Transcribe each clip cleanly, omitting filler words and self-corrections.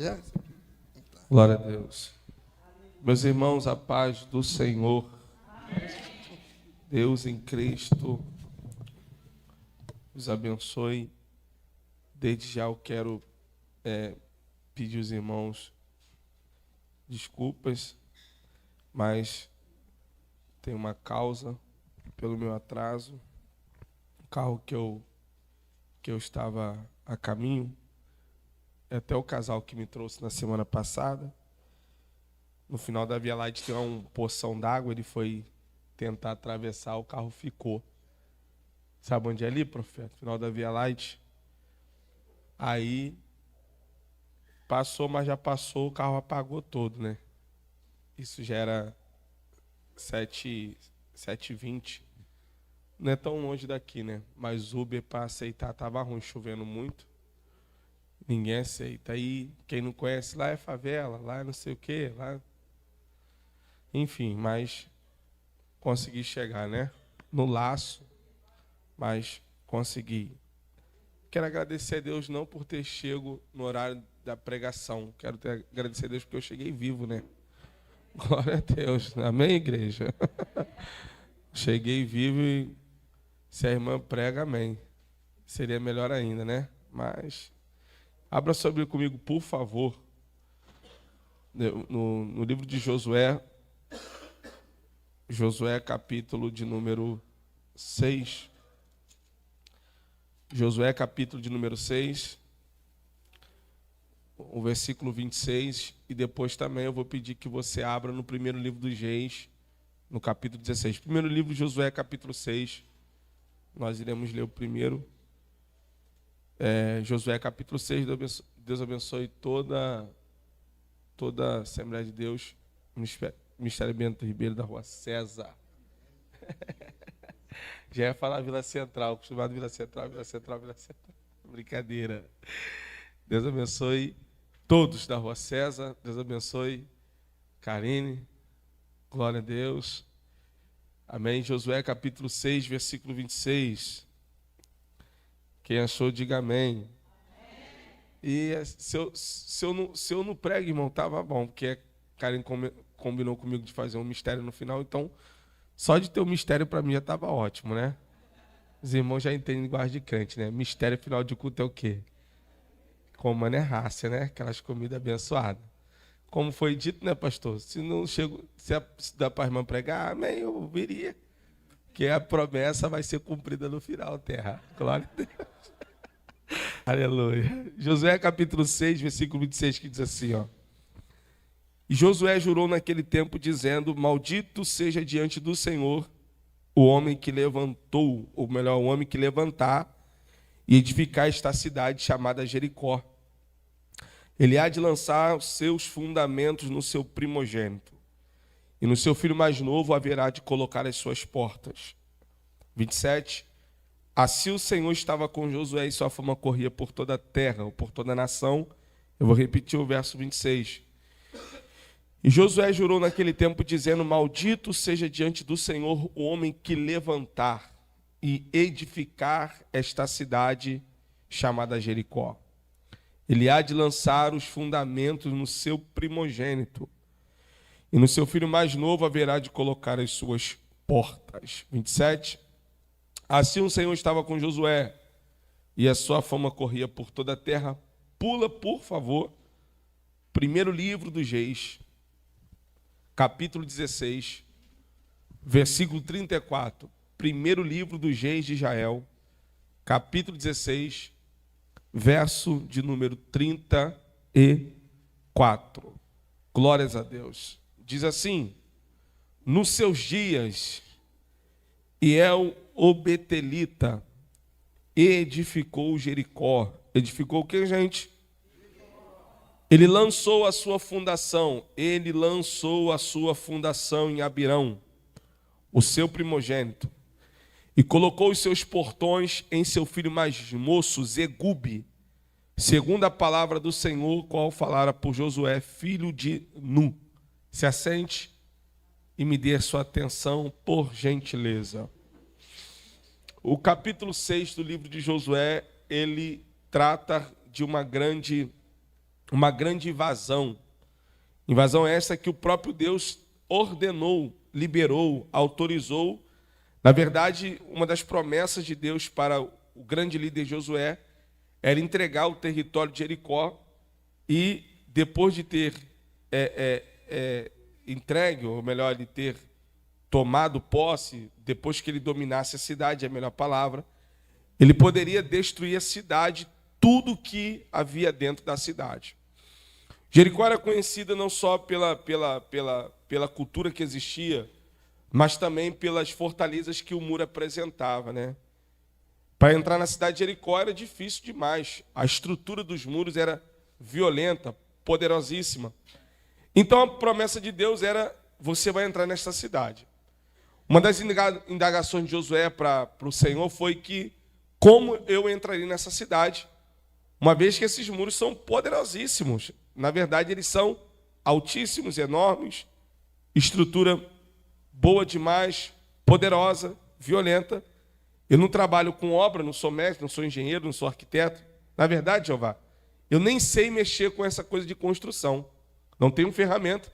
já? Glória a Deus. Meus irmãos, a paz do Senhor. Deus em Cristo os abençoe. Desde já eu quero pedir aos irmãos desculpas, mas tem uma causa pelo meu atraso. O carro que eu estava a caminho, até o casal que me trouxe na semana passada, no final da Via Light tem uma poção d'água, ele foi tentar atravessar, o carro ficou. Sabe onde é ali, profeta? Final da Via Light. Aí passou, mas já passou, o carro apagou todo, né? Isso já era 7h20. Não é tão longe daqui, né? Mas Uber para aceitar estava ruim, chovendo muito. Ninguém aceita. Aí, quem não conhece, lá é favela, lá é não sei o quê, lá... Enfim, mas consegui chegar, né? No laço, mas consegui. Quero agradecer a Deus não por ter chego no horário da pregação. Quero agradecer a Deus porque eu cheguei vivo, né? Glória a Deus. Amém, igreja? Cheguei vivo e se a irmã prega, amém. Seria melhor ainda, né? Mas abra sua Bíblia comigo, por favor. No livro de Josué, capítulo de número 6. Josué, capítulo de número 6, o versículo 26, e depois também eu vou pedir que você abra no primeiro livro dos Reis, no capítulo 16. Primeiro livro de Josué, capítulo 6, nós iremos ler o primeiro. Josué, capítulo 6, Deus abençoe toda a Assembleia de Deus, Ministério Bento Ribeiro da Rua César. Já ia falar Vila Central, acostumado Vila Central. Brincadeira. Deus abençoe todos da Rua César. Deus abençoe Karine. Glória a Deus. Amém. Josué capítulo 6, versículo 26. Quem achou, diga amém. E se eu não prego, irmão, estava bom, porque a Karine combinou comigo de fazer um mistério no final, então só de ter o mistério para mim já estava ótimo, né? Os irmãos já entendem linguagem de crente, né? Mistério final de culto é o quê? Comando é raça, né? Aquelas comidas abençoadas. Como foi dito, né, pastor? Se dá para a irmã pregar, amém, eu viria. Que a promessa vai ser cumprida no final, terra. Glória a Deus. Aleluia. Josué capítulo 6, versículo 26, que diz assim, ó. E Josué jurou naquele tempo, dizendo: maldito seja diante do Senhor o homem que levantou, ou melhor, o homem que levantar e edificar esta cidade chamada Jericó. Ele há de lançar os seus fundamentos no seu primogênito, e no seu filho mais novo haverá de colocar as suas portas. 27. Assim o Senhor estava com Josué e sua fama corria por toda a terra, ou por toda a nação. Eu vou repetir o verso 26. E Josué jurou naquele tempo, dizendo: maldito seja diante do Senhor o homem que levantar e edificar esta cidade chamada Jericó. Ele há de lançar os fundamentos no seu primogênito, e no seu filho mais novo haverá de colocar as suas portas. 27. Assim o Senhor estava com Josué, e a sua fama corria por toda a terra. Pula, por favor, primeiro livro dos Reis, capítulo 16, versículo 34. Primeiro livro dos Reis de Israel, capítulo 16, verso de número 34. Glórias a Deus. Diz assim: nos seus dias, Iel o Betelita edificou Jericó. Edificou o que, gente? Ele lançou a sua fundação. Ele lançou a sua fundação em Abirão, o seu primogênito, e colocou os seus portões em seu filho mais moço, Zegube, segundo a palavra do Senhor, qual falara por Josué, filho de Nu. Se assente e me dê a sua atenção, por gentileza. O capítulo 6 do livro de Josué, ele trata de uma grande uma grande invasão. Invasão essa que o próprio Deus ordenou, liberou, autorizou. Na verdade, uma das promessas de Deus para o grande líder Josué era entregar o território de Jericó e, depois de ter entregue, ou melhor, de ter tomado posse, depois que ele dominasse a cidade, é a melhor palavra, ele poderia destruir a cidade, tudo que havia dentro da cidade. Jericó era conhecida não só pela cultura que existia, mas também pelas fortalezas que o muro apresentava, né? Para entrar na cidade de Jericó era difícil demais. A estrutura dos muros era violenta, poderosíssima. Então a promessa de Deus era: você vai entrar nesta cidade. Uma das indagações de Josué para o Senhor foi que como eu entraria nessa cidade, uma vez que esses muros são poderosíssimos. Na verdade, eles são altíssimos, enormes, estrutura boa demais, poderosa, violenta. Eu não trabalho com obra, não sou mestre, não sou engenheiro, não sou arquiteto. Na verdade, Jeová, eu nem sei mexer com essa coisa de construção. Não tenho ferramenta,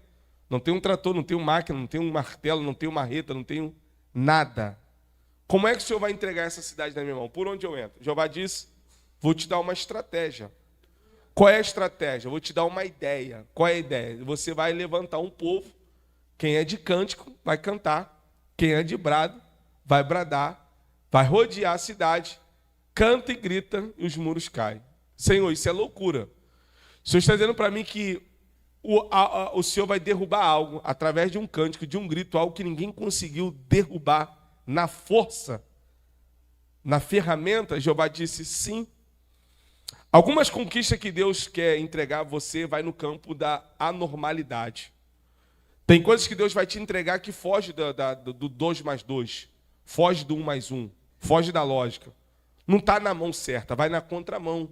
não tenho um trator, não tenho máquina, não tenho um martelo, não tenho marreta, não tenho nada. Como é que o Senhor vai entregar essa cidade na minha mão? Por onde eu entro? Jeová disse: vou te dar uma estratégia. Qual é a estratégia? Eu vou te dar uma ideia. Qual é a ideia? Você vai levantar um povo. Quem é de cântico vai cantar. Quem é de brado vai bradar. Vai rodear a cidade. Canta e grita e os muros caem. Senhor, isso é loucura. O Senhor está dizendo para mim que o Senhor vai derrubar algo através de um cântico, de um grito, algo que ninguém conseguiu derrubar na força, na ferramenta. Jeová disse sim. Algumas conquistas que Deus quer entregar a você vai no campo da anormalidade. Tem coisas que Deus vai te entregar que foge do 2 mais 2, foge do 1 mais 1, foge da lógica. Não está na mão certa, vai na contramão.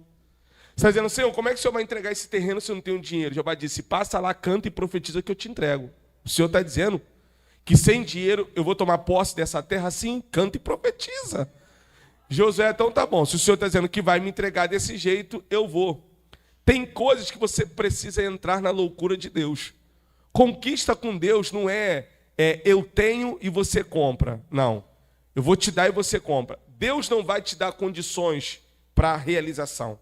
Você está dizendo: Senhor, como é que o Senhor vai entregar esse terreno se eu não tenho dinheiro? Jeová disse: passa lá, canta e profetiza que eu te entrego. O Senhor está dizendo que sem dinheiro eu vou tomar posse dessa terra? Sim, canta e profetiza. Josué, então tá bom, se o Senhor está dizendo que vai me entregar desse jeito, eu vou. Tem coisas que você precisa entrar na loucura de Deus. Conquista com Deus não é eu tenho e você compra. Não, eu vou te dar e você compra. Deus não vai te dar condições para a realização.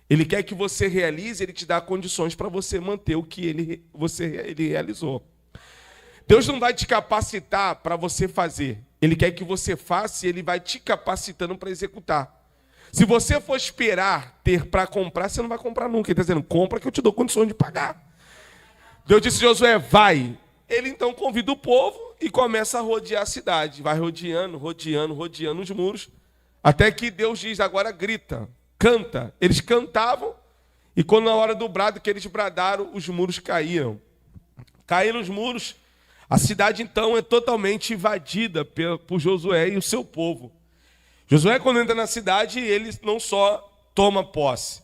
Ele quer que você realize, Ele te dá condições para você manter o que ele realizou. Deus não vai te capacitar para você fazer. Ele quer que você faça e Ele vai te capacitando para executar. Se você for esperar ter para comprar, você não vai comprar nunca. Ele está dizendo: compra que eu te dou condições de pagar. Deus disse: Josué, vai. Ele então convida o povo e começa a rodear a cidade. Vai rodeando os muros. Até que Deus diz: agora grita, canta. Eles cantavam e quando na hora do brado que eles bradaram, os muros caíram. Caíram os muros. A cidade, então, é totalmente invadida por Josué e o seu povo. Josué, quando entra na cidade, ele não só toma posse.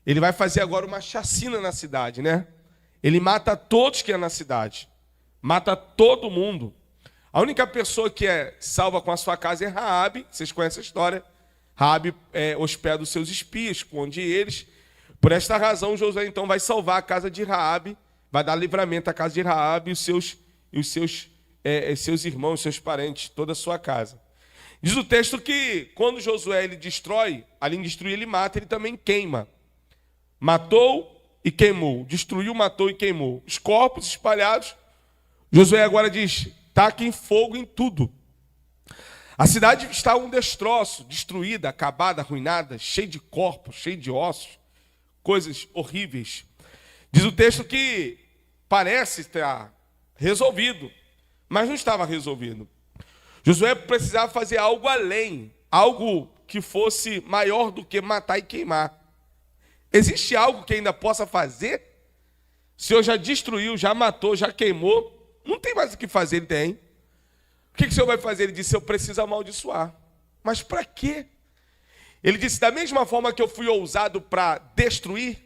Ele vai fazer agora uma chacina na cidade, né? Ele mata todos que é na cidade. Mata todo mundo. A única pessoa que é salva com a sua casa é Raabe. Vocês conhecem a história. Raabe hospeda os seus espias, esconde eles. Por esta razão, Josué, então, vai salvar a casa de Raabe. Vai dar livramento à casa de Raabe e os seus irmãos, seus parentes, toda a sua casa. Diz o texto que quando Josué ele destrói, além de destruir, ele mata, ele também queima. Matou e queimou. Destruiu, matou e queimou. Os corpos espalhados. Josué agora diz: taquem fogo em tudo. A cidade está um destroço, destruída, acabada, arruinada, cheia de corpos, cheia de ossos, coisas horríveis. Diz o texto que parece estar resolvido, mas não estava resolvido. Josué precisava fazer algo além, algo que fosse maior do que matar e queimar. Existe algo que ainda possa fazer? O Senhor já destruiu, já matou, já queimou, não tem mais o que fazer, ele tem. O que o Senhor vai fazer? Ele disse: eu preciso amaldiçoar. Mas para quê? Ele disse: da mesma forma que eu fui ousado para destruir,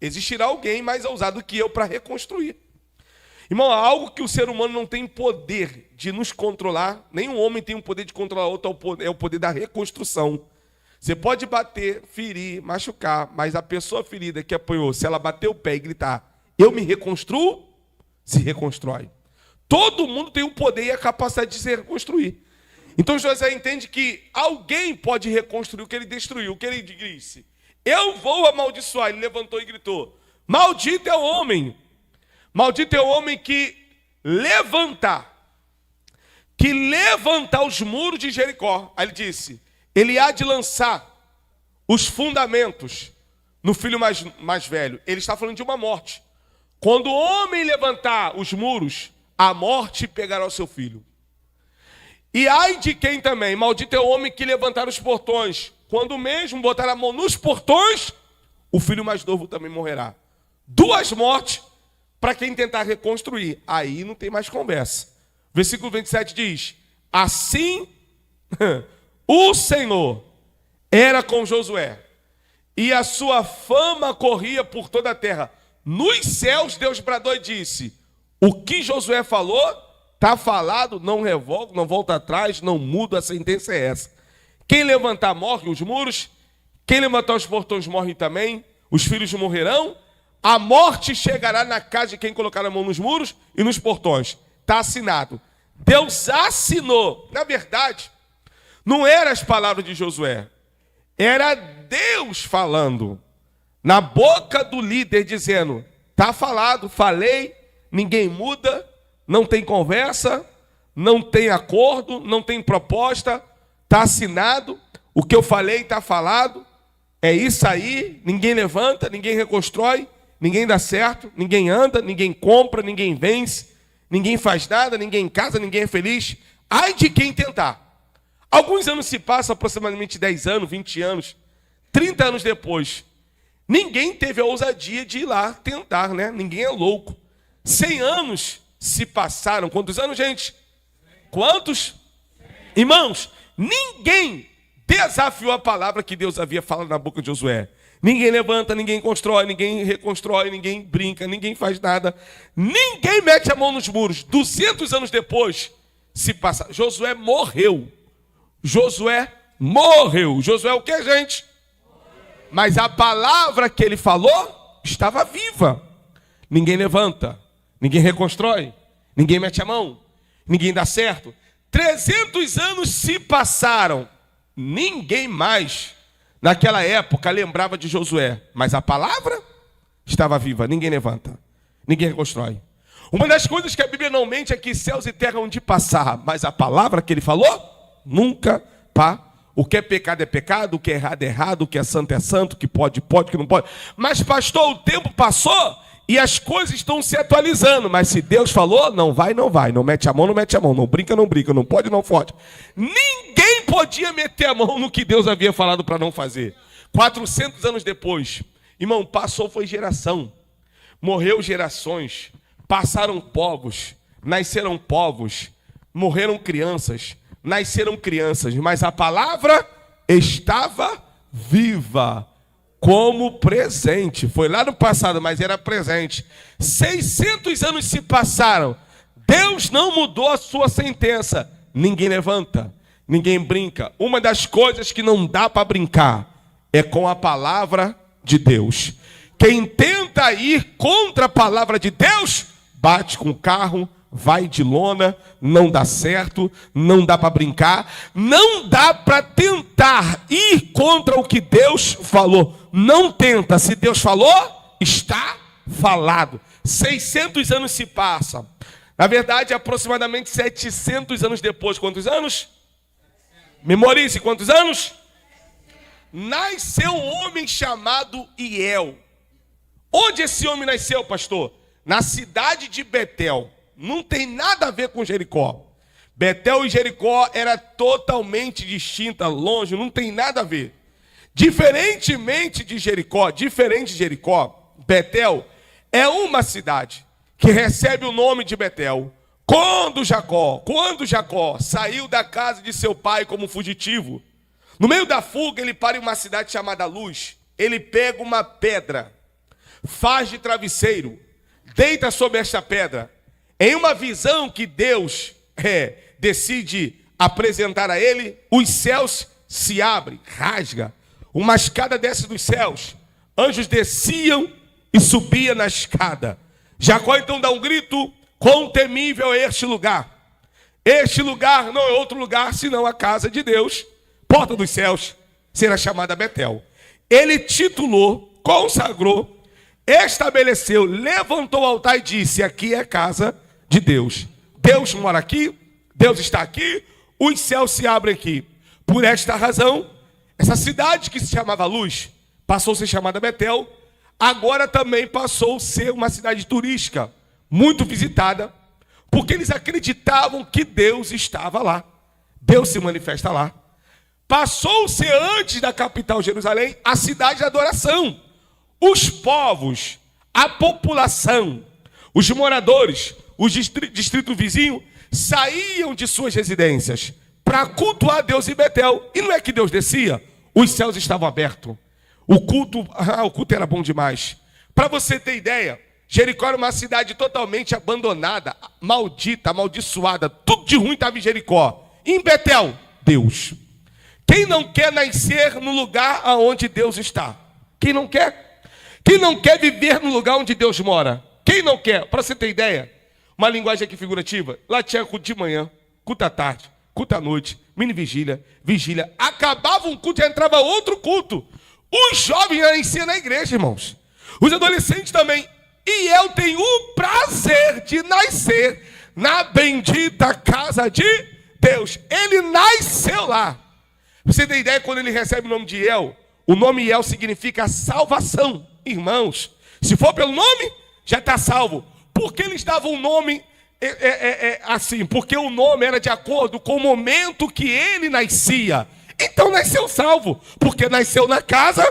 existirá alguém mais ousado que eu para reconstruir. Irmão, há algo que o ser humano não tem poder de nos controlar, nenhum homem tem o poder de controlar outro, é o poder da reconstrução. Você pode bater, ferir, machucar, mas a pessoa ferida que apanhou, se ela bater o pé e gritar, eu me reconstruo, se reconstrói. Todo mundo tem o poder e a capacidade de se reconstruir. Então José entende que alguém pode reconstruir o que ele destruiu, o que ele disse. Eu vou amaldiçoar. Ele levantou e gritou, maldito é o homem que levantar os muros de Jericó. Aí ele disse, ele há de lançar os fundamentos no filho mais velho. Ele está falando de uma morte. Quando o homem levantar os muros, a morte pegará o seu filho. E ai de quem também, maldito é o homem que levantar os portões. Quando mesmo botar a mão nos portões, o filho mais novo também morrerá. 2 mortes para quem tentar reconstruir. Aí não tem mais conversa. Versículo 27 diz, assim o Senhor era com Josué, e a sua fama corria por toda a terra. Nos céus Deus bradou e disse, o que Josué falou, está falado, não revogo, não volta atrás, não muda, a sentença é essa. Quem levantar morre, os muros. Quem levantar os portões morre também. Os filhos morrerão. A morte chegará na casa de quem colocar a mão nos muros e nos portões. Está assinado. Deus assinou. Na verdade, não eram as palavras de Josué. Era Deus falando. Na boca do líder dizendo, está falado, falei, ninguém muda. Não tem conversa, não tem acordo, não tem proposta, está assinado, o que eu falei está falado, é isso aí, ninguém levanta, ninguém reconstrói, ninguém dá certo, ninguém anda, ninguém compra, ninguém vence, ninguém faz nada, ninguém casa, ninguém é feliz. Ai de quem tentar. Alguns anos se passam, aproximadamente 10 anos, 20 anos, 30 anos depois, ninguém teve a ousadia de ir lá tentar, né? Ninguém é louco. 100 anos se passaram. Quantos anos, gente? Quantos? Irmãos, ninguém desafiou a palavra que Deus havia falado na boca de Josué. Ninguém levanta, ninguém constrói, ninguém reconstrói, ninguém brinca, ninguém faz nada. Ninguém mete a mão nos muros. 200 anos depois se passa. Josué morreu. Josué morreu. Josué o que, gente? Mas a palavra que ele falou estava viva. Ninguém levanta. Ninguém reconstrói, ninguém mete a mão, ninguém dá certo. 300 anos se passaram, ninguém mais, naquela época, lembrava de Josué. Mas a palavra estava viva, ninguém levanta, ninguém reconstrói. Uma das coisas que a Bíblia não mente é que céus e terra hão de passar, mas a palavra que ele falou, nunca passa. O que é pecado, o que é errado, o que é santo, o que pode, o que não pode. Mas pastor, o tempo passou e as coisas estão se atualizando, mas se Deus falou, não vai, não mete a mão, não brinca, não pode, não fode. Ninguém podia meter a mão no que Deus havia falado para não fazer. 400 anos depois, irmão, passou, foi geração, morreu gerações, passaram povos, nasceram povos, morreram crianças, nasceram crianças, mas a palavra estava viva. Como presente, foi lá no passado, mas era presente. 600 anos se passaram, Deus não mudou a sua sentença. Ninguém levanta, ninguém brinca. Uma das coisas que não dá para brincar é com a palavra de Deus. Quem tenta ir contra a palavra de Deus, bate com o carro, vai de lona, não dá certo, não dá para brincar, não dá para tentar ir contra o que Deus falou. Não tenta, se Deus falou, está falado. 600 anos se passam. Na verdade, aproximadamente 700 anos depois, quantos anos? Memorize, quantos anos? Nasceu um homem chamado Iel. Onde esse homem nasceu, pastor? Na cidade de Betel. Não tem nada a ver com Jericó. Betel e Jericó era totalmente distinta, longe, não tem nada a ver. Diferente de Jericó, Betel é uma cidade que recebe o nome de Betel. Quando Jacó saiu da casa de seu pai como fugitivo, no meio da fuga ele para em uma cidade chamada Luz. Ele pega uma pedra, faz de travesseiro, deita sobre esta pedra. Em uma visão que Deus decide apresentar a ele, os céus se abre, rasga. Uma escada desce dos céus. Anjos desciam e subiam na escada. Jacó então dá um grito: quão temível é este lugar! Este lugar não é outro lugar senão a casa de Deus, porta dos céus, será chamada Betel. Ele titulou, consagrou, estabeleceu, levantou o altar e disse: aqui é a casa de Deus. Deus mora aqui, Deus está aqui, os céus se abrem aqui. Por esta razão, essa cidade que se chamava Luz, passou a ser chamada Betel, agora também passou a ser uma cidade turística, muito visitada, porque eles acreditavam que Deus estava lá. Deus se manifesta lá. Passou a ser, antes da capital Jerusalém, a cidade da adoração. Os povos, a população, os moradores, os distrito vizinho, saíam de suas residências para cultuar Deus em Betel. E não é que Deus descia, os céus estavam abertos. O culto era bom demais. Para você ter ideia, Jericó era uma cidade totalmente abandonada, maldita, amaldiçoada. Tudo de ruim estava em Jericó. E em Betel, Deus. Quem não quer nascer no lugar onde Deus está? Quem não quer? Quem não quer viver no lugar onde Deus mora? Quem não quer? Para você ter ideia, uma linguagem aqui figurativa. Lá tinha culto de manhã, culto à tarde, culto à noite, mini vigília, vigília. Acabava um culto e entrava outro culto. Os jovens nasciam na igreja, irmãos. Os adolescentes também. E eu tenho o prazer de nascer na bendita casa de Deus. Ele nasceu lá. Você tem ideia, quando ele recebe o nome de El? O nome El significa salvação. Irmãos, se for pelo nome, já está salvo. Por que eles davam um nome assim? Porque o nome era de acordo com o momento que ele nascia. Então nasceu salvo, porque nasceu na casa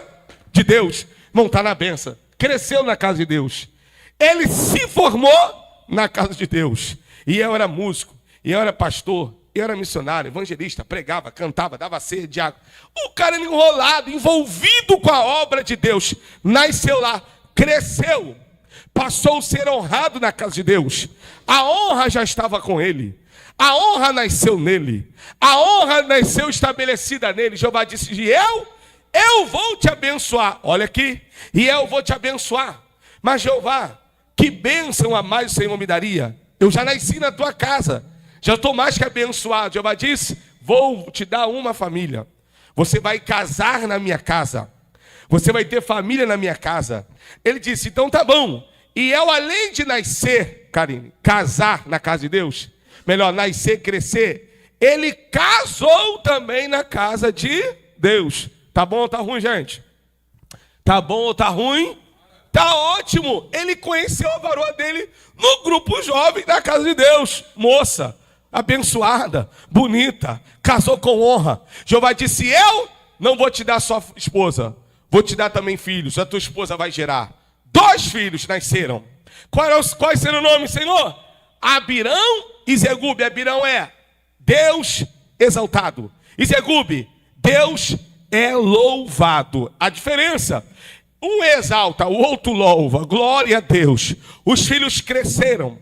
de Deus. Não está na benção. Cresceu na casa de Deus. Ele se formou na casa de Deus. E eu era músico, e eu era pastor, eu era missionário, evangelista, pregava, cantava, dava ceia de água. O cara enrolado, envolvido com a obra de Deus. Nasceu lá, cresceu, passou a ser honrado na casa de Deus. A honra já estava com ele. A honra nasceu nele. A honra nasceu estabelecida nele. Jeová disse: e eu vou te abençoar. Olha aqui. E eu vou te abençoar. Mas Jeová, que bênção a mais o Senhor me daria. Eu já nasci na tua casa. Já estou mais que abençoado. Jeová disse: vou te dar uma família. Você vai casar na minha casa. Você vai ter família na minha casa. Ele disse: então tá bom. E eu, além de nascer, Karine, casar na casa de Deus, melhor, nascer, crescer, ele casou também na casa de Deus. Tá bom ou tá ruim, gente? Tá bom ou tá ruim? Tá ótimo. Ele conheceu a varoa dele no grupo jovem da casa de Deus. Moça, abençoada, bonita, casou com honra. Jeová disse: eu não vou te dar só esposa, vou te dar também filhos. A tua esposa vai gerar. 2 filhos nasceram. Quais serão o nome, Senhor? Abirão e Zegube. Abirão é Deus exaltado. E Zegube, Deus é louvado. A diferença: um exalta, o outro louva. Glória a Deus. Os filhos cresceram.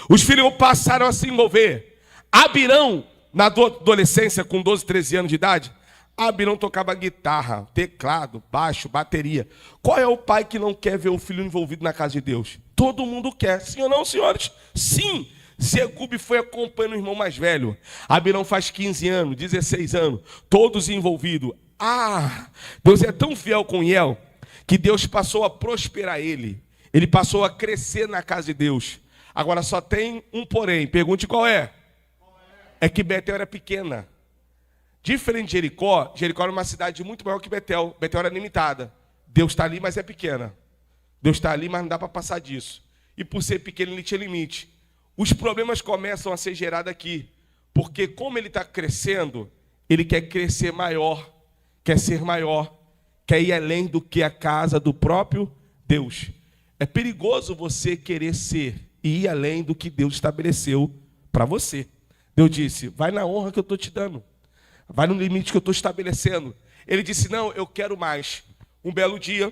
Os filhos passaram a se envolver. Abirão, na adolescência, com 12, 13 anos de idade, Abirão tocava guitarra, teclado, baixo, bateria. Qual é o pai que não quer ver o filho envolvido na casa de Deus? Todo mundo quer. Sim ou não, senhores? Sim. Zegube foi acompanhando o irmão mais velho. Abirão faz 15 anos, 16 anos, todos envolvidos. Deus é tão fiel com El, que Deus passou a prosperar ele. Ele passou a crescer na casa de Deus. Agora só tem um porém. Pergunte qual é? É que Betel era pequena. Diferente de Jericó, Jericó era uma cidade muito maior que Betel. Betel era limitada. Deus está ali, mas é pequena. Deus está ali, mas não dá para passar disso. E por ser pequeno, ele tinha limite. Os problemas começam a ser gerados aqui. Porque como ele está crescendo, ele quer crescer maior, quer ser maior, quer ir além do que a casa do próprio Deus. É perigoso você querer ser e ir além do que Deus estabeleceu para você. Deus disse: vai na honra que eu estou te dando. Vai no limite que eu estou estabelecendo. Ele disse: não, eu quero mais. Um belo dia,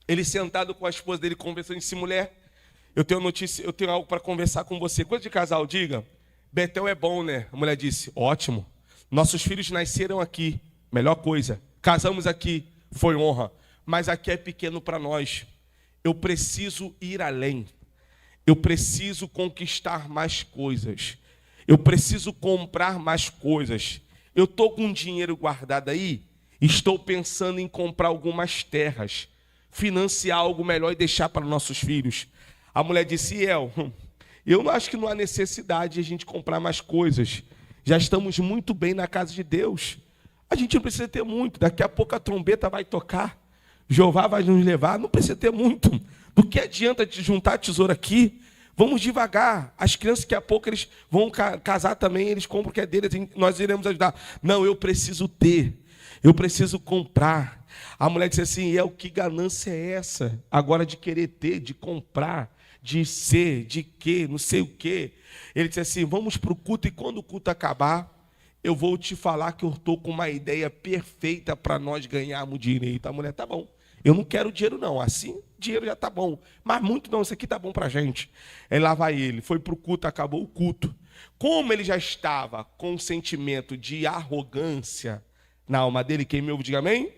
ele sentado com a esposa dele, conversando, disse: mulher, eu tenho notícia, eu tenho algo para conversar com você. Coisa de casal, diga. Betel é bom, né? A mulher disse: ótimo. Nossos filhos nasceram aqui. Melhor coisa. Casamos aqui, foi honra. Mas aqui é pequeno para nós. Eu preciso ir além. Eu preciso conquistar mais coisas. Eu preciso comprar mais coisas. Eu estou com dinheiro guardado aí. Estou pensando em comprar algumas terras. Financiar algo melhor e deixar para nossos filhos. A mulher disse, eu não acho que não há necessidade de a gente comprar mais coisas. Já estamos muito bem na casa de Deus. A gente não precisa ter muito. Daqui a pouco a trombeta vai tocar. Jeová vai nos levar. Não precisa ter muito. Do que adianta de juntar tesouro aqui? Vamos devagar. As crianças, daqui a pouco, eles vão casar também. Eles compram o que é deles. Nós iremos ajudar. Não, eu preciso ter. Eu preciso comprar. A mulher disse assim, que ganância é essa? Agora de querer ter, de comprar, de ser, de quê, não sei o quê. Ele disse assim, vamos para o culto e quando o culto acabar, eu vou te falar que eu estou com uma ideia perfeita para nós ganharmos dinheiro. A mulher, tá bom. Eu não quero dinheiro não, assim dinheiro já tá bom. Mas muito não, isso aqui tá bom para a gente. Aí lá vai ele, foi para o culto, acabou o culto. Como ele já estava com um sentimento de arrogância na alma dele, quem me ouve, diga amém?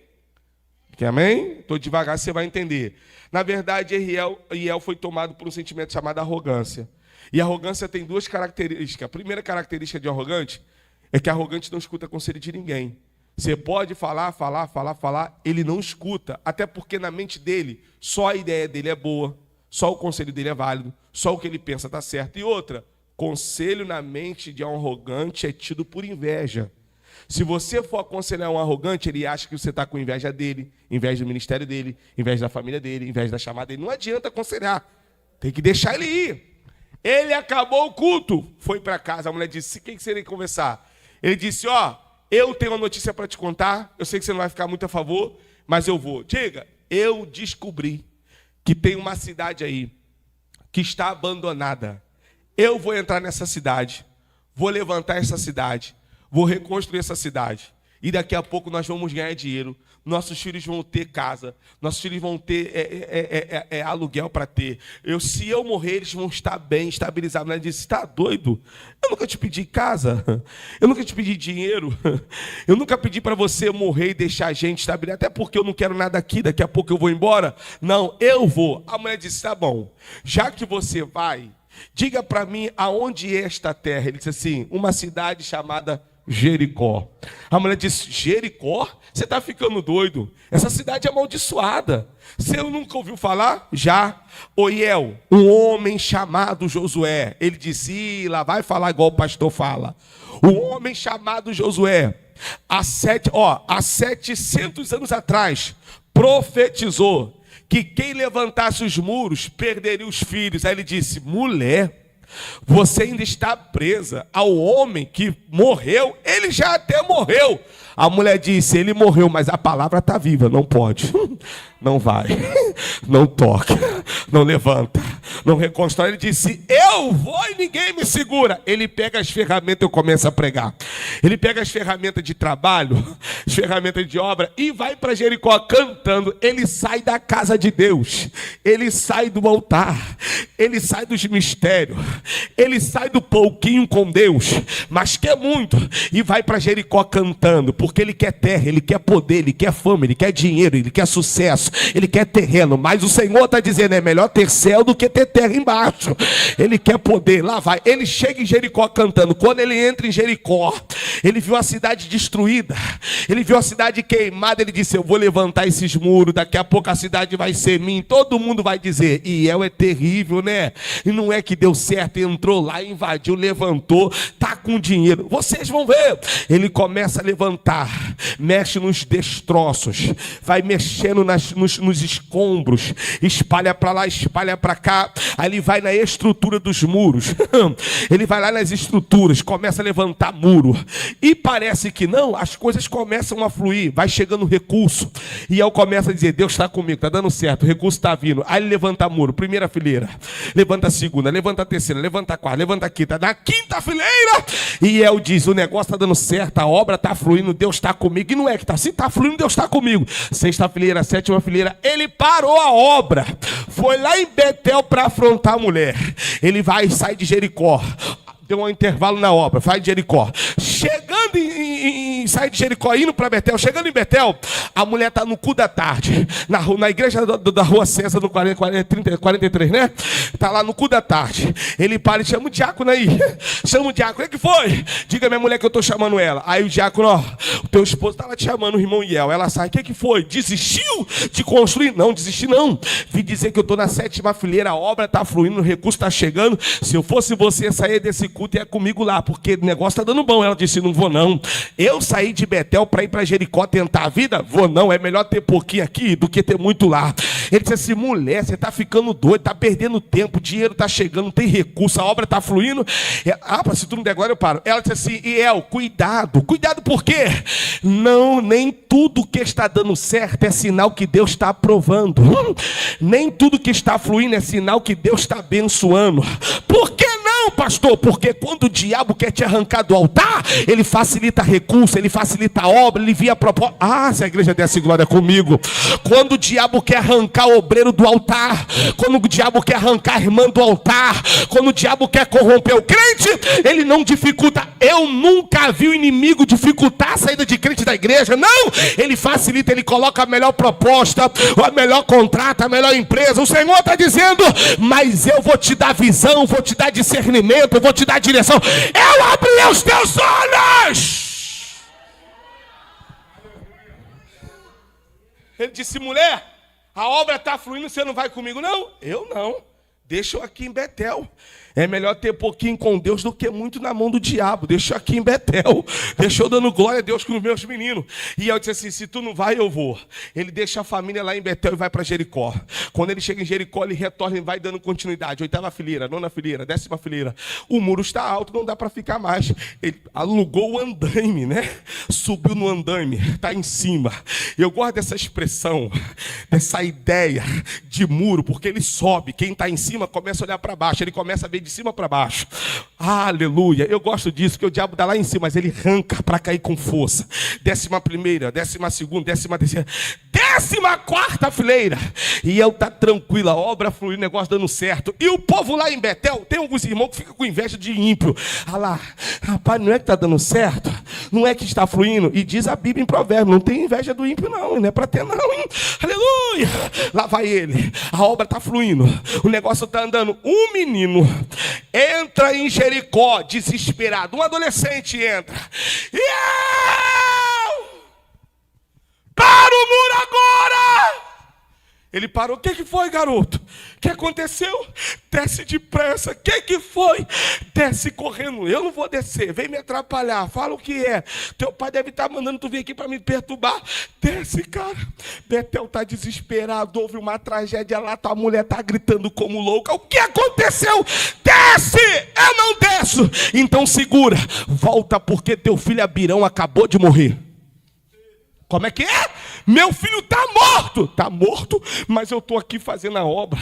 Que amém? Estou devagar, você vai entender. Na verdade, Eliel foi tomado por um sentimento chamado arrogância. E a arrogância tem duas características. A primeira característica de arrogante é que arrogante não escuta conselho de ninguém. Você pode falar, ele não escuta. Até porque na mente dele, só a ideia dele é boa, só o conselho dele é válido, só o que ele pensa está certo. E outra, conselho na mente de um arrogante é tido por inveja. Se você for aconselhar um arrogante, ele acha que você está com inveja dele, inveja do ministério dele, inveja da família dele, inveja da chamada dele. Não adianta aconselhar, tem que deixar ele ir. Ele acabou o culto, foi para casa. A mulher disse, o que você iria conversar? Ele disse, eu tenho uma notícia para te contar, eu sei que você não vai ficar muito a favor, mas eu vou. Diga, eu descobri que tem uma cidade aí que está abandonada. Eu vou entrar nessa cidade, vou levantar essa cidade, vou reconstruir essa cidade. E daqui a pouco nós vamos ganhar dinheiro. Nossos filhos vão ter casa. Nossos filhos vão ter aluguel para ter. Se eu morrer, eles vão estar bem, estabilizados. Ela disse, está doido? Eu nunca te pedi casa. Eu nunca te pedi dinheiro. Eu nunca pedi para você morrer e deixar a gente estabilizar. Até porque eu não quero nada aqui. Daqui a pouco eu vou embora. Não, eu vou. A mulher disse, tá bom. Já que você vai, diga para mim aonde é esta terra. Ele disse assim, uma cidade chamada Jericó. A mulher disse, Jericó? Você está ficando doido? Essa cidade é amaldiçoada. Você nunca ouviu falar? Já. Eliel, um homem chamado Josué. Ele disse, lá vai falar igual o pastor fala. Um homem chamado Josué, há 700 anos atrás, profetizou que quem levantasse os muros perderia os filhos. Aí ele disse, mulher, você ainda está presa ao homem que morreu, ele já até morreu. A mulher disse, ele morreu, mas a palavra está viva, não pode, não vai, não toca, não levanta, não reconstrói. Ele disse, eu vou e ninguém me segura. Ele pega as ferramentas, eu começo a pregar. Ele pega as ferramentas de trabalho, as ferramentas de obra e vai para Jericó cantando. Ele sai da casa de Deus, ele sai do altar, ele sai dos mistérios, ele sai do pouquinho com Deus, mas quer muito, e vai para Jericó cantando, porque ele quer terra, ele quer poder, ele quer fama, ele quer dinheiro, ele quer sucesso, ele quer terreno. Mas o Senhor está dizendo, é melhor ter céu do que ter terra embaixo. Ele quer poder, lá vai. Ele chega em Jericó cantando. Quando ele entra em Jericó, ele viu a cidade destruída, ele viu a cidade queimada. Ele disse, eu vou levantar esses muros, daqui a pouco a cidade vai ser minha. Todo mundo vai dizer, Eliel é terrível, né? E não é que deu certo, entrou lá, invadiu, levantou, tá com dinheiro. Vocês vão ver. Ele começa a levantar, mexe nos destroços, vai mexendo nos escombros, espalha para lá, espalha para cá. Aí ele vai na estrutura dos muros, ele vai lá nas estruturas, começa a levantar muro, e parece que não, as coisas começam a fluir, vai chegando recurso, e aí começa a dizer, Deus está comigo, está dando certo, o recurso está vindo. Aí ele levanta muro, primeira fileira, levanta a segunda, levanta a terceira, levanta a quarta, levanta a quinta, na quinta fileira, e ele diz, o negócio está dando certo, a obra está fluindo, Deus está comigo. E não é que está, se está fluindo, Deus está comigo. Sexta fileira, sétima fileira, ele parou a obra, foi lá em Betel para afrontar a mulher. Ele vai e sai de Jericó, deu um intervalo na obra, vai de Jericó. Chegando em saí de Jericó indo para Betel. Chegando em Betel, a mulher está no cu da tarde, na igreja da rua César, no 43, né? Está lá no cu da tarde. Ele para e chama o diácono aí. Chama o diácono. O que foi? Diga a minha mulher que eu estou chamando ela. Aí o diácono, ó, o teu esposo estava te chamando, o irmão Iel. Ela sai. O que foi? Desistiu de construir? Não, desisti não. Vim dizer que eu estou na 7ª fileira, a obra está fluindo, o recurso está chegando. Se eu fosse você, sair desse culto e é comigo lá, porque o negócio está dando bom. Ela disse, não vou não. Eu saí de Betel para ir para Jericó tentar a vida? Vou não, é melhor ter pouquinho aqui do que ter muito lá. Ele disse assim, mulher, você está ficando doido, está perdendo tempo, o dinheiro está chegando, não tem recurso, a obra está fluindo. Se tu não der agora eu paro. Ela disse assim, Iel, cuidado por quê? Não, nem tudo que está dando certo é sinal que Deus está aprovando. Nem tudo que está fluindo é sinal que Deus está abençoando. Por que não, pastor? Porque quando o diabo quer te arrancar do altar, ele facilita recurso, ele facilita a obra, ele via proposta. Se a igreja desse glória comigo. Quando o diabo quer arrancar o obreiro do altar, quando o diabo quer arrancar a irmã do altar, quando o diabo quer corromper o crente, ele não dificulta. Eu nunca vi o inimigo dificultar a saída de crente da igreja. Não, ele facilita, ele coloca a melhor proposta, a melhor contrato, a melhor empresa. O Senhor está dizendo, mas eu vou te dar visão, vou te dar discernimento, eu vou te dar direção. Eu abri os teus olhos. Ele disse, mulher, a obra está fluindo, você não vai comigo? Não, eu não. Deixa eu aqui em Betel. É melhor ter pouquinho com Deus do que muito na mão do diabo. Deixa eu aqui em Betel. Deixa eu dando glória a Deus com os meus meninos. E eu disse assim, se tu não vai, eu vou. Ele deixa a família lá em Betel e vai para Jericó. Quando ele chega em Jericó, ele retorna e vai dando continuidade. 8ª fileira, 9ª fileira, 10ª fileira. O muro está alto, não dá para ficar mais. Ele alugou o andaime, né? Subiu no andaime, está em cima. Eu gosto dessa expressão, dessa ideia de muro, porque ele sobe. Quem está em cima começa a olhar para baixo. Ele começa a ver de cima para baixo. Aleluia. Eu gosto disso, que o diabo dá lá em cima, mas ele arranca para cair com força. 11ª, 12ª, 13ª, 14ª fileira. E eu tá tranquila, a obra fluindo, o negócio dando certo. E o povo lá em Betel, tem alguns irmãos que ficam com inveja de ímpio. Lá, rapaz, não é que está dando certo? Não é que está fluindo? E diz a Bíblia em Provérbios, não tem inveja do ímpio não é para ter não, hein? Aleluia. Lá vai ele, a obra está fluindo, o negócio está andando. Um menino entra em Jericó desesperado, um adolescente entra. Para o muro agora! Ele parou. O que foi, garoto? O que aconteceu? Desce depressa. O que foi? Desce correndo. Eu não vou descer. Vem me atrapalhar. Fala o que é. Teu pai deve estar mandando tu vir aqui para me perturbar. Desce, cara. Betel está desesperado. Houve uma tragédia lá. Tua mulher está gritando como louca. O que aconteceu? Desce! Eu não desço. Então segura. Volta porque teu filho Abirão acabou de morrer. Como é que é? Meu filho está morto. Está morto, mas eu estou aqui fazendo a obra.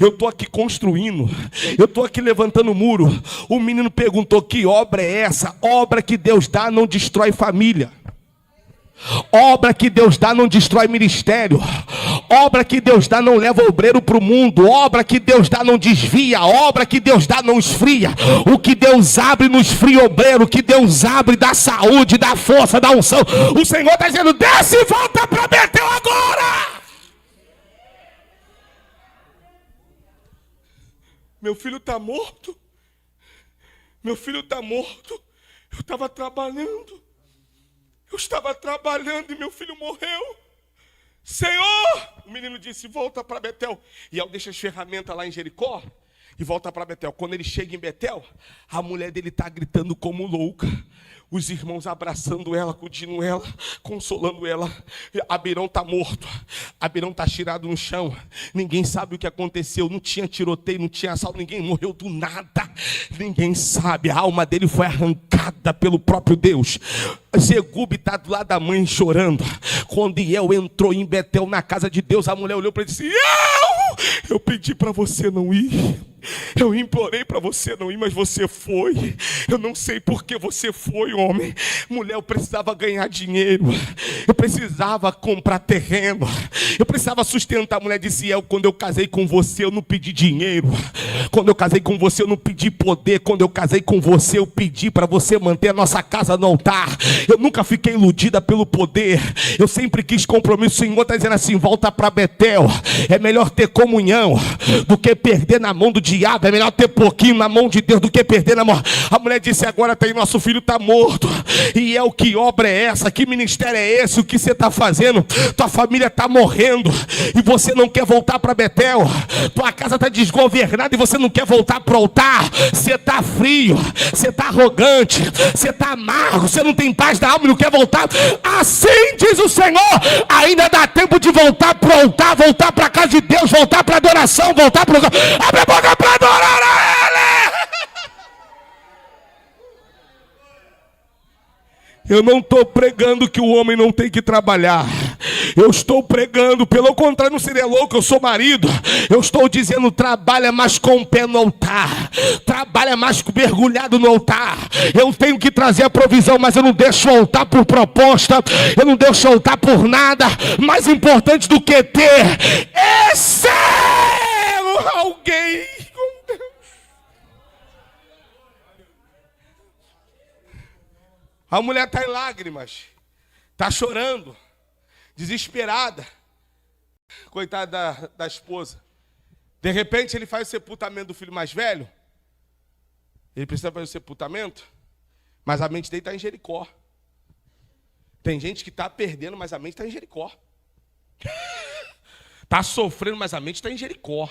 Eu estou aqui construindo. Eu estou aqui levantando o muro. O menino perguntou, que obra é essa? Obra que Deus dá não destrói família. Obra que Deus dá não destrói ministério. Obra que Deus dá não leva o obreiro para o mundo. Obra que Deus dá não desvia. Obra que Deus dá não esfria. O que Deus abre não esfria o obreiro. O que Deus abre dá saúde, dá força, dá unção. O Senhor está dizendo, desce e volta para Betel agora. Meu filho está morto. Meu filho está morto. Eu estava trabalhando. Eu estava trabalhando e meu filho morreu. Senhor! O menino disse, volta para Betel. E ele deixa as ferramentas lá em Jericó e volta para Betel. Quando ele chega em Betel, a mulher dele está gritando como louca. Os irmãos abraçando ela, acudindo ela, consolando ela. Abirão está morto. Abirão está tirado no chão. Ninguém sabe o que aconteceu. Não tinha tiroteio, não tinha assalto. Ninguém morreu do nada. Ninguém sabe. A alma dele foi arrancada pelo próprio Deus. Zegube está do lado da mãe chorando. Quando Iel entrou em Betel na casa de Deus, a mulher olhou para ele e disse, eu pedi para você não ir. Eu implorei para você não ir, mas você foi. Eu não sei por que você foi, homem. Mulher, eu precisava ganhar dinheiro. Eu precisava comprar terreno. Eu precisava sustentar. A mulher disse: quando eu casei com você, eu não pedi dinheiro. Quando eu casei com você, eu não pedi poder. Quando eu casei com você, eu pedi para você manter a nossa casa no altar. Eu nunca fiquei iludida pelo poder. Eu sempre quis compromisso. O Senhor está dizendo assim: volta para Betel. É melhor ter comunhão do que perder na mão do diabo. É melhor ter pouquinho na mão de Deus do que perder na mão. A mulher disse: agora tem, nosso filho está morto. E é o que obra é essa? Que ministério é esse? O que você está fazendo? Tua família está morrendo e você não quer voltar para Betel. Tua casa está desgovernada e você não quer voltar para o altar. Você está frio, você está arrogante, você está amargo, você não tem paz da alma e não quer voltar. Assim diz o Senhor: ainda dá tempo de voltar para o altar, voltar para a casa de Deus, voltar para a adoração, voltar para o... Abre a boca para adorar a Ele. Eu não estou pregando que o homem não tem que trabalhar. Eu estou pregando, pelo contrário, não seria louco, eu sou marido. Eu estou dizendo: trabalha mais com o pé no altar. Trabalha mais mergulhado no altar. Eu tenho que trazer a provisão, mas eu não deixo o altar por proposta. Eu não deixo o altar por nada. Mais importante do que ter é ser alguém com Deus. A mulher está em lágrimas, está chorando, desesperada, coitada da esposa. De repente ele faz o sepultamento do filho mais velho. Ele precisa fazer o sepultamento, mas a mente dele está em Jericó. Tem gente que está perdendo, mas a mente está em Jericó. Está sofrendo, mas a mente está em Jericó.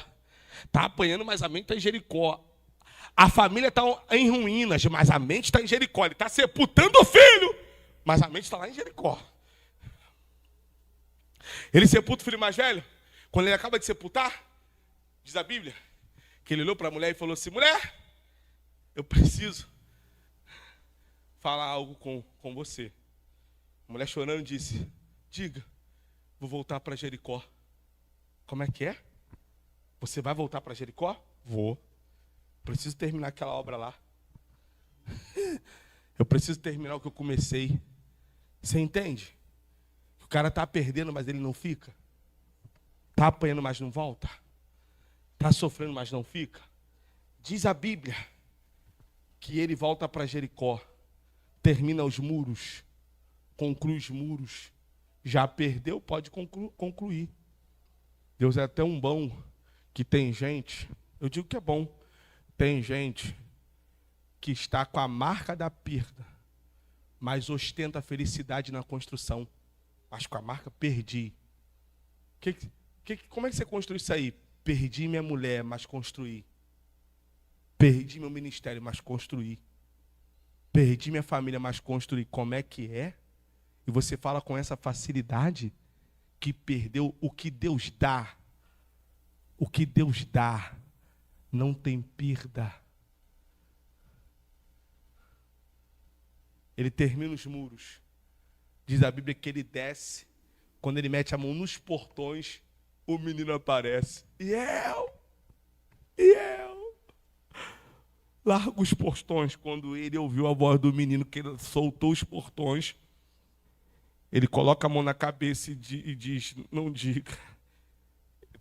Está apanhando, mas a mente está em Jericó. A família está em ruínas, mas a mente está em Jericó. Ele está sepultando o filho, mas a mente está lá em Jericó. Ele sepulta o filho mais velho. Quando ele acaba de sepultar, diz a Bíblia, que ele olhou para a mulher e falou assim: mulher, eu preciso falar algo com você. A mulher chorando disse: diga, vou voltar para Jericó. Como é que é? Você vai voltar para Jericó? Vou. Preciso terminar aquela obra lá. Eu preciso terminar o que eu comecei. Você entende? O cara está perdendo, mas ele não fica. Está apanhando, mas não volta. Está sofrendo, mas não fica. Diz a Bíblia que ele volta para Jericó, termina os muros, conclui os muros. Já perdeu, pode concluir. Deus é tão bom que tem gente, eu digo que é bom, tem gente que está com a marca da perda, mas ostenta a felicidade na construção. Mas com a marca perdi. Como é que você construi isso aí? Perdi minha mulher, mas construí. Perdi meu ministério, mas construí. Perdi minha família, mas construí. Como é que é? E você fala com essa facilidade que perdeu o que Deus dá. O que Deus dá não tem perda. Ele termina os muros. Diz a Bíblia que ele desce. Quando ele mete a mão nos portões, o menino aparece. E eu. Larga os portões. Quando ele ouviu a voz do menino, que ele soltou os portões, ele coloca a mão na cabeça e diz: não diga.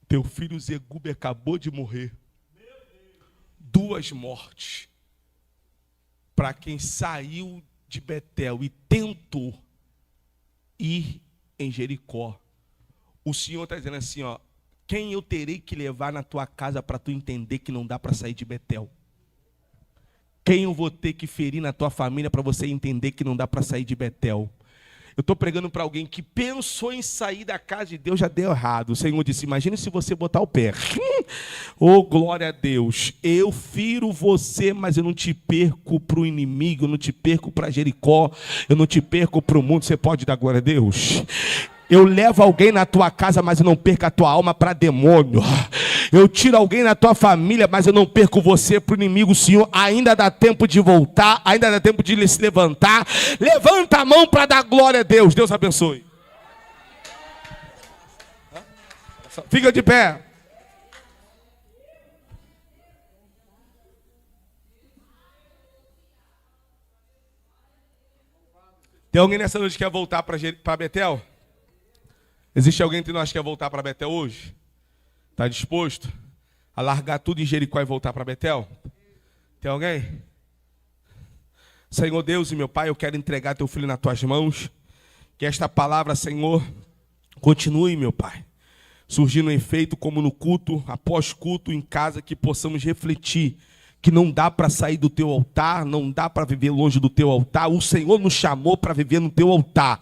Teu filho Zegube acabou de morrer. 2 mortes. Para quem saiu de Betel e tentou ir em Jericó. O Senhor está dizendo assim, ó: quem eu terei que levar na tua casa para tu entender que não dá para sair de Betel? Quem eu vou ter que ferir na tua família para você entender que não dá para sair de Betel? Eu estou pregando para alguém que pensou em sair da casa de Deus, já deu errado. O Senhor disse: imagine se você botar o pé. Oh, glória a Deus. Eu firo você, mas eu não te perco para o inimigo, eu não te perco para Jericó, eu não te perco para o mundo. Você pode dar glória a Deus? Eu levo alguém na tua casa, mas eu não perco a tua alma para demônio. Eu tiro alguém na tua família, mas eu não perco você para o inimigo. Senhor, ainda dá tempo de voltar, ainda dá tempo de se levantar. Levanta a mão para dar glória a Deus. Deus abençoe. Fica de pé. Tem alguém nessa noite que quer voltar para Betel? Existe alguém entre nós que quer voltar para Betel hoje? Está disposto a largar tudo em Jericó e voltar para Betel? Tem alguém? Senhor Deus e meu Pai, eu quero entregar teu filho nas tuas mãos. Que esta palavra, Senhor, continue, meu Pai, surgindo efeito como no culto, após culto, em casa, que possamos refletir que não dá para sair do teu altar, não dá para viver longe do teu altar. O Senhor nos chamou para viver no teu altar.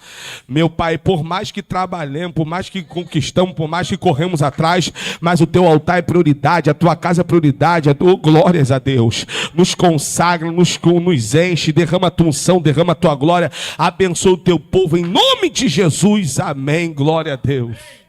Meu Pai, por mais que trabalhemos, por mais que conquistamos, por mais que corremos atrás, mas o teu altar é prioridade, a tua casa é prioridade, a tua glórias a Deus. Nos consagra, nos enche, derrama a tua unção, derrama a tua glória, abençoa o teu povo, em nome de Jesus, amém, glória a Deus.